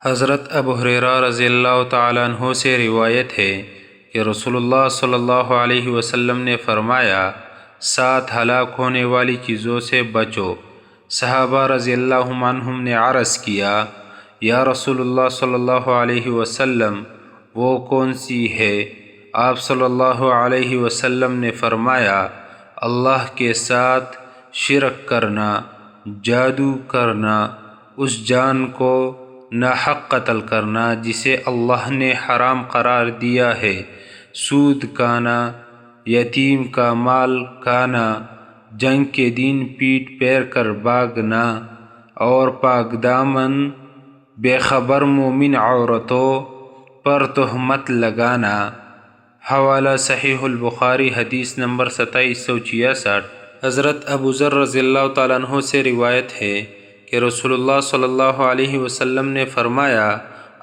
حضرت ابو ہریرہ رضی اللہ تعالیٰ عنہ سے روایت ہے کہ رسول اللہ صلی اللہ علیہ وسلم نے فرمایا، 7 ہلاک ہونے والی چیزوں سے بچو۔ صحابہ رضی اللہ عنہم نے عرض کیا، یا رسول اللہ صلی اللہ علیہ وسلم وہ کون سی ہے؟ آپ صلی اللہ علیہ وسلم نے فرمایا، اللہ کے ساتھ شرک کرنا، جادو کرنا، اس جان کو ناحق قتل کرنا جسے اللہ نے حرام قرار دیا ہے، سود کھانا، یتیم کا مال کھانا، جنگ کے دن پیٹ پھیر کر بھاگنا اور پاک دامن بے خبر مومن عورتوں پر تہمت لگانا۔ حوالہ صحیح البخاری، حدیث نمبر 2766۔ حضرت ابو ذر رضی اللہ تعالیٰ عنہ سے روایت ہے کہ رسول اللہ صلی اللہ علیہ وسلم نے فرمایا،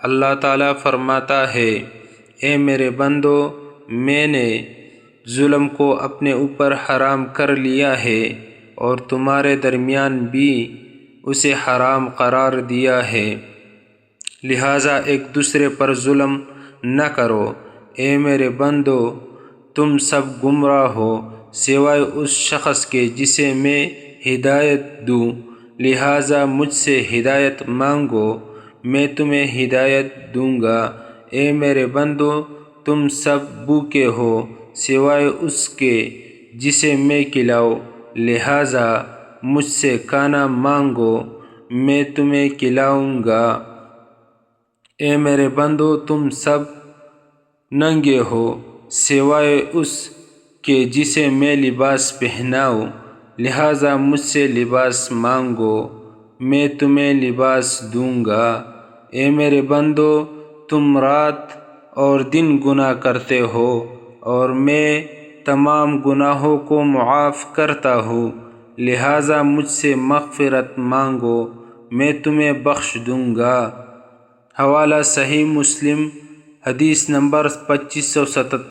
اللہ تعالیٰ فرماتا ہے، اے میرے بندو، میں نے ظلم کو اپنے اوپر حرام کر لیا ہے اور تمہارے درمیان بھی اسے حرام قرار دیا ہے، لہٰذا ایک دوسرے پر ظلم نہ کرو۔ اے میرے بندو، تم سب گمراہ ہو سوائے اس شخص کے جسے میں ہدایت دوں، لہٰذا مجھ سے ہدایت مانگو، میں تمہیں ہدایت دوں گا۔ اے میرے بندو، تم سب بھوکے ہو سوائے اس کے جسے میں کھلاؤں، لہٰذا مجھ سے کھانا مانگو، میں تمہیں کھلاؤں گا۔ اے میرے بندو، تم سب ننگے ہو سوائے اس کے جسے میں لباس پہناؤں، لہٰذا مجھ سے لباس مانگو، میں تمہیں لباس دوں گا۔ اے میرے بندو، تم رات اور دن گناہ کرتے ہو اور میں تمام گناہوں کو معاف کرتا ہوں، لہٰذا مجھ سے مغفرت مانگو، میں تمہیں بخش دوں گا۔ حوالہ صحیح مسلم، حدیث نمبر 2577۔